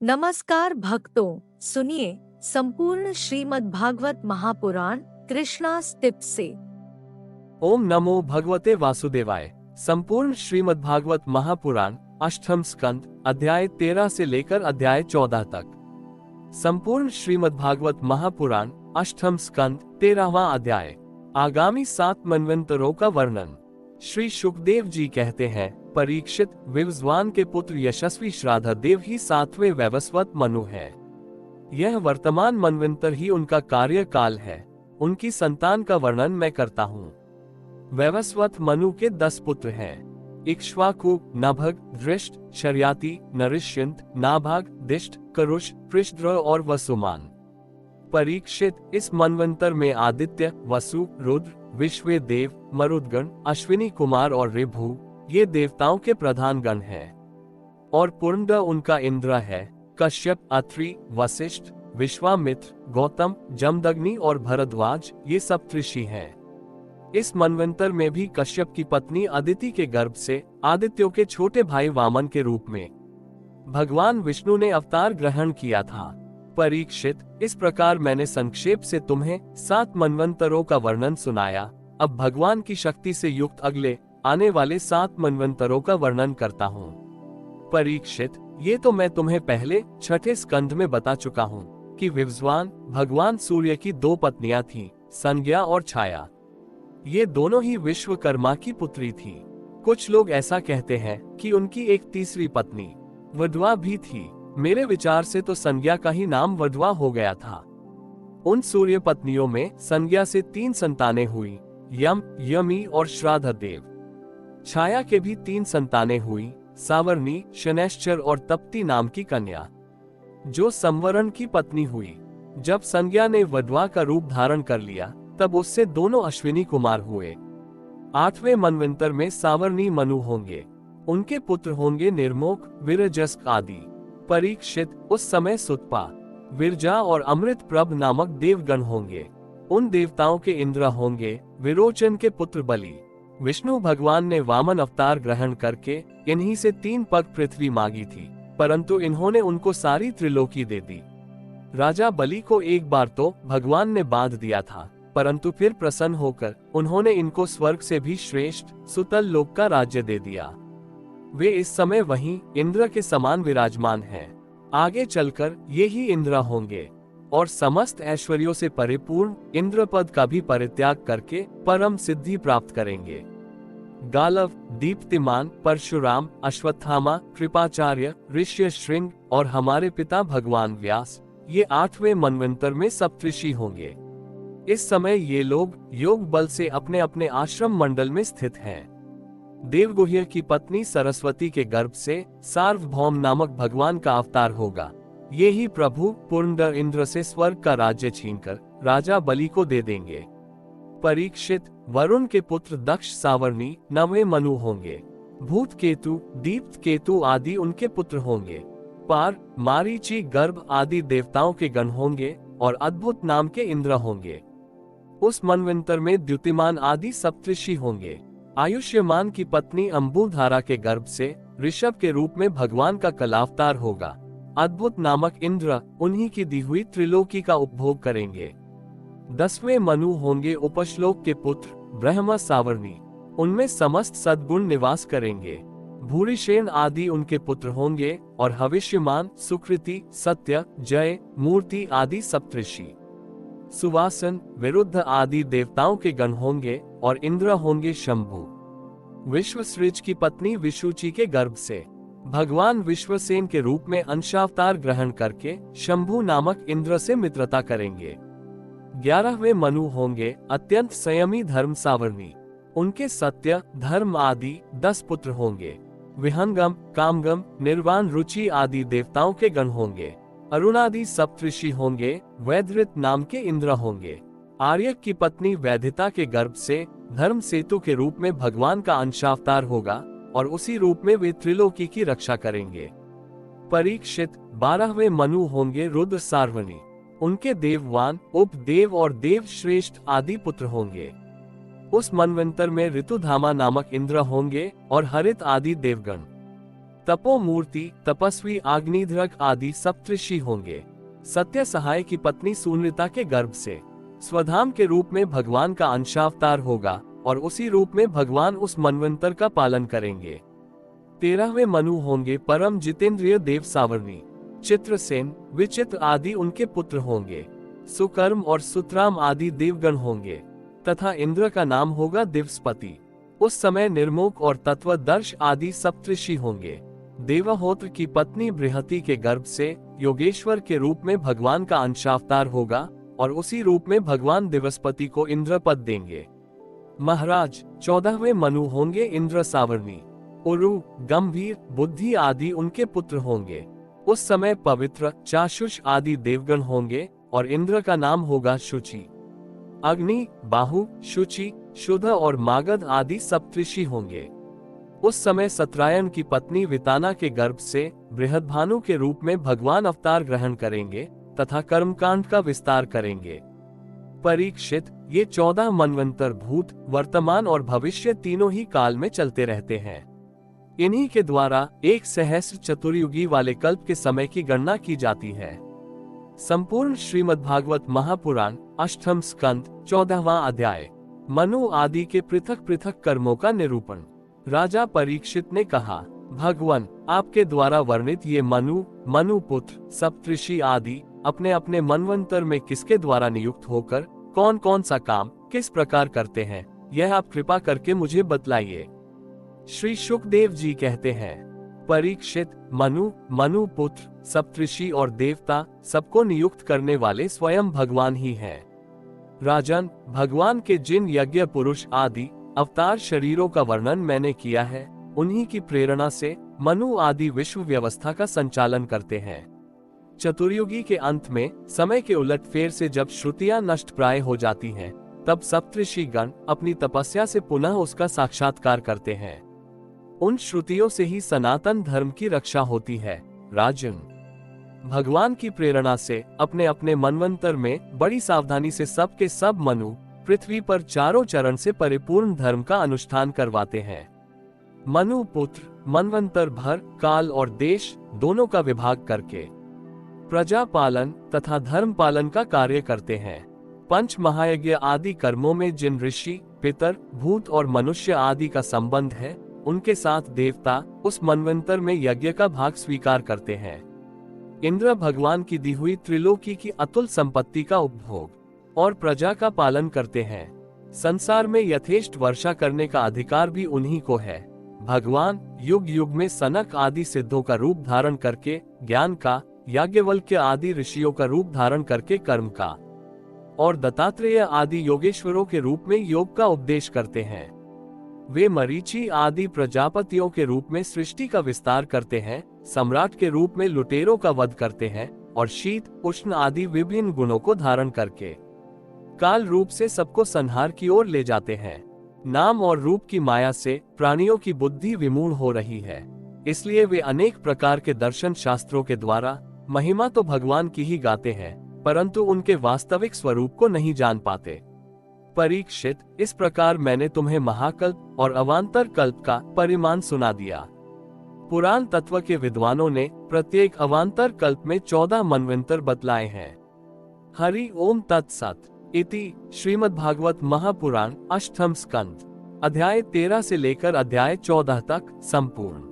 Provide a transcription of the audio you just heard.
नमस्कार भक्तों, सुनिए संपूर्ण श्रीमद् भागवत महापुराण कृष्णा टिप्स से। ओम नमो भगवते वासुदेवाय। संपूर्ण श्रीमद् भागवत महापुराण अष्टम स्कंद अध्याय 13 से लेकर अध्याय 14 तक। संपूर्ण श्रीमद् भागवत महापुराण अष्टम स्कंद 13वां अध्याय। आगामी 7 मनवंतरों का वर्णन। श्री सुखदेव जी कहते हैं, परीक्षित, विवस्वान के पुत्र यशस्वी श्राद्धदेव ही 7वें वैवस्वत मनु है। यह वर्तमान मनवंतर ही उनका कार्यकाल है। उनकी संतान का वर्णन मैं करता हूँ। वैवस्वत मनु के 10 पुत्र हैं। इक्ष्वाकु, नभग, दृष्ट, शर्याति, नरिष्यंत, नाभाग, दिष्ट, करुष, पृष्ठद्र और वसुमान। परीक्षित, इस मनवंतर में आदित्य, वसु, रुद्र, विश्वेदेव, मरुदगण, अश्विनी कुमार और ऋभु ये देवताओं के प्रधान गण हैं। और पुरंद उनका इंद्र है। कश्यप, अत्रि, वशिष्ठ, विश्वामित्र, गौतम, जमदग्नि और भरद्वाज ये सप्तऋषि हैं। इस मनवंतर में भी कश्यप की पत्नी अदिति के गर्भ से आदित्यों के छोटे भाई वामन के रूप में भगवान विष्णु ने अवतार ग्रहण किया था। परीक्षित, इस प्रकार मैंने संक्षेप से तुम्हें 7 मनवंतरों का वर्णन सुनाया। अब भगवान की शक्ति से युक्त अगले आने वाले 7 मनवंतरों का वर्णन करता हूँ। परीक्षित, ये तो मैं तुम्हें पहले 6ठे स्कंध में बता चुका हूँ कि विवस्वान भगवान सूर्य की 2 पत्नियां थीं, संज्ञा और छाया। ये दोनों ही विश्वकर्मा की पुत्री थी। कुछ लोग ऐसा कहते हैं कि उनकी एक तीसरी पत्नी वधवा भी थी। मेरे विचार से तो संज्ञा का ही नाम वधवा हो गया था। उन सूर्य पत्नियों में संज्ञा से 3 संतानें हुई, यम, यमी और श्राद्धदेव। छाया के भी 3 संतानें हुई, सावर्णी, शनैश्चर और तप्ती नाम की कन्या, जो संवरण की पत्नी हुई। जब संज्ञा ने वधवा का रूप धारण कर लिया, तब उससे दोनों अश्विनी कुमार हुए। 8वें मनवंतर में सावर्णी मनु होंगे। उनके पुत्र होंगे निर्मोक, विरजस्क आदि। परीक्षित, उस समय सुतपा, विरजा और अमृत प्रभ नामक देवगण होंगे। उन देवताओं के इंद्र होंगे विरोचन के पुत्र बलि। विष्णु भगवान ने वामन अवतार ग्रहण करके इन्हीं से 3 पग पृथ्वी मांगी थी, परंतु इन्होंने उनको सारी त्रिलोकी दे दी। राजा बलि को एक बार तो भगवान ने बांध दिया था, परंतु फिर प्रसन्न होकर उन्होंने इनको स्वर्ग से भी श्रेष्ठ सुतल लोक का राज्य दे दिया। वे इस समय वहीं इंद्र के समान विराजमान हैं। आगे चलकर ये ही इंद्र होंगे और समस्त ऐश्वर्यों से परिपूर्ण इंद्र पद का भी परित्याग करके परम सिद्धि प्राप्त करेंगे। गालव, दीप्तिमान, परशुराम, अश्वत्थामा, कृपाचार्य, ऋष्यशृंग और हमारे पिता भगवान व्यास ये 8वें मनवंतर में सप्तऋषि होंगे। इस समय ये लोग योग बल से अपने अपने आश्रम मंडल में स्थित हैं। देवगुह्य की पत्नी सरस्वती के गर्भ से सार्वभौम नामक भगवान का अवतार होगा। ये ही प्रभु पुरंदर इंद्र से स्वर्ग का राज्य छीनकर राजा बलि को दे देंगे। परीक्षित, वरुण के पुत्र दक्ष सावर्णी 9वें मनु होंगे। भूत केतु, दीप्त केतु आदि उनके पुत्र होंगे। पार, मारीची, गर्भ आदि देवताओं के गण होंगे और अद्भुत नाम के इंद्र होंगे। उस मनवंतर में द्युतिमान आदि सप्तऋषि होंगे। आयुष्यमान की पत्नी अंबुधारा के गर्भ से ऋषभ के रूप में भगवान का कलावतार होगा। अद्भुत नामक इंद्र उन्हीं की दी हुई त्रिलोकी का उपभोग करेंगे। 10वें मनु होंगे उपश्लोक के पुत्र ब्रह्मा सावर्णी। उनमें समस्त सद्गुण निवास करेंगे। भूरिशेन आदि उनके पुत्र होंगे और हविष्यमान, सुकृति, सत्य, जय, मूर्ति आदि सप्तऋषि। सुवासन, विरुद्ध आदि देवताओं के गण होंगे और इंद्र होंगे शंभु। विश्वसृज की पत्नी विशुचि के गर्भ से भगवान विश्वसेन के रूप में अंशावतार ग्रहण करके शंभु नामक इंद्र से मित्रता करेंगे। 11वें मनु होंगे अत्यंत संयमी धर्म सावर्णी। उनके सत्य, धर्म आदि 10 पुत्र होंगे। विहंगम, कामगम, निर्वाण, रुचि आदि देवताओं के गण होंगे। अरुणादि सप्तऋषि होंगे। वैधृत नाम के इंद्र होंगे। आर्यक की पत्नी वैधिता के गर्भ से धर्म सेतु के रूप में भगवान का अंशावतार होगा और उसी रूप में वे त्रिलोकी की रक्षा करेंगे। परीक्षित, 12वें मनु होंगे रुद्र सार्वणी। उनके देववान, उपदेव और देव श्रेष्ठ आदि पुत्र होंगे। उस मनवंतर में ऋतुधामा नामक इंद्र होंगे और हरित आदि देवगण। तपोमूर्ति, तपस्वी अग्निध्रक आदि सप्तऋषि होंगे। सत्य सहाय की पत्नी सूर्यता के गर्भ से स्वधाम के रूप में भगवान का अंशावतार होगा और उसी रूप में भगवान उस मनवंतर का पालन करेंगे। 13वें मनु होंगे परम जितेंद्रिय देव सावर्णी, चित्रसेन, विचित्र आदि उनके पुत्र होंगे। सुकर्म और सुतराम आदि देवगण होंगे तथा इंद्र का नाम होगा दिवसपति। उस समय निर्मोक और तत्वदर्श आदि सप्तऋषि होंगे। देवहोत्र की पत्नी बृहति के गर्भ से योगेश्वर के रूप में भगवान का अंशावतार होगा और उसी रूप में भगवान दिवसपति को इंद्र पद देंगे। महाराज 14वें मनु होंगे इंद्र सावर्णी, उरु, गंभीर, बुद्धि आदि उनके पुत्र होंगे। उस समय पवित्र, चाशुष आदि देवगण होंगे और इंद्र का नाम होगा शुचि। अग्नि, बाहु, शुचि, शुद्ध और मागध आदि सप्तऋषि होंगे। उस समय सत्रायन की पत्नी विताना के गर्भ से बृहद्भानु के रूप में भगवान अवतार ग्रहण करेंगे तथा कर्मकांड का विस्तार करेंगे। परीक्षित, ये 14 मनवंतर भूत, वर्तमान और भविष्य तीनों ही काल में चलते रहते हैं। इन्हीं के द्वारा 1 सहस्र चतुर्युगी वाले कल्प के समय की गणना की जाती है। संपूर्ण श्रीमद्भागवत महापुराण, अष्टम स्कंद, 14वां अध्याय। मनु आदि के पृथक पृथक कर्मों का निरूपण। राजा परीक्षित ने कहा, भगवान, आपके द्वारा वर्णित ये मनुपुत्र, सप्तऋषि आदि अपने अपने मनवंतर में किसके द्वारा नियुक्त होकर कौन कौन सा काम किस प्रकार करते हैं, यह आप कृपा करके मुझे बतलाइए। श्री शुकदेव जी कहते हैं, परीक्षित, मनुपुत्र, सप्तऋषि और देवता सबको नियुक्त करने वाले स्वयं भगवान ही हैं। राजन, भगवान के जिन यज्ञ पुरुष आदि अवतार शरीरों का वर्णन मैंने किया है, उन्हीं की प्रेरणा से मनु आदि विश्व व्यवस्था का संचालन करते हैं। चतुर्युगी के अंत में समय के उलटफेर से जब श्रुतियां नष्ट प्राय हो जाती हैं, तब सप्तऋषि गण अपनी तपस्या से पुनः उसका साक्षात्कार करते हैं। उन श्रुतियों से ही सनातन धर्म की रक्षा होती है। राजन, भगवान की प्रेरणा से अपने अपने मनवंतर में बड़ी सावधानी से सब के सब मनु पृथ्वी पर चारों चरण से परिपूर्ण धर्म का अनुष्ठान करवाते हैं। मनु पुत्र मनवंतर भर काल और देश दोनों का विभाग करके प्रजा पालन तथा धर्म पालन का कार्य करते हैं। पंच महायज्ञ आदि कर्मों में जिन ऋषि, पितर, भूत और मनुष्य आदि का संबंध है, उनके साथ देवता उस मनवंतर में यज्ञ का भाग स्वीकार करते हैं। इंद्र भगवान की दी हुई त्रिलोकी की अतुल संपत्ति का उपभोग और प्रजा का पालन करते हैं। संसार में यथेष्ट वर्षा करने का अधिकार भी उन्हीं को है। भगवान युग युग में सनक आदि सिद्धों का रूप धारण करके ज्ञान का, याज्ञवल्क्य आदि ऋषियों का रूप धारण करके कर्म का और दत्तात्रेय आदि योगेश्वरों के रूप में योग का उपदेश करते हैं। वे मरीचि आदि प्रजापतियों के रूप में सृष्टि का विस्तार करते हैं, सम्राट के रूप में लुटेरों का वध करते हैं और शीत, उष्ण आदि विभिन्न गुणों को धारण करके काल रूप से सबको संहार की ओर ले जाते हैं। नाम और रूप की माया से प्राणियों की बुद्धि विमूढ़ हो रही है, इसलिए वे अनेक प्रकार के दर्शन शास्त्रों के द्वारा महिमा तो भगवान की ही गाते हैं, परंतु उनके वास्तविक स्वरूप को नहीं जान पाते। परीक्षित, इस प्रकार मैंने तुम्हें महाकल्प और अवांतर कल्प का परिमाण सुना दिया। पुराण तत्व के विद्वानों ने प्रत्येक अवांतर कल्प में 14 मनवंतर बतलाए हैं। हरि ओम तत्सत। इति श्रीमद्भागवत महापुराण, अष्टम स्कंद, अध्याय 13 से लेकर अध्याय 14 तक संपूर्ण।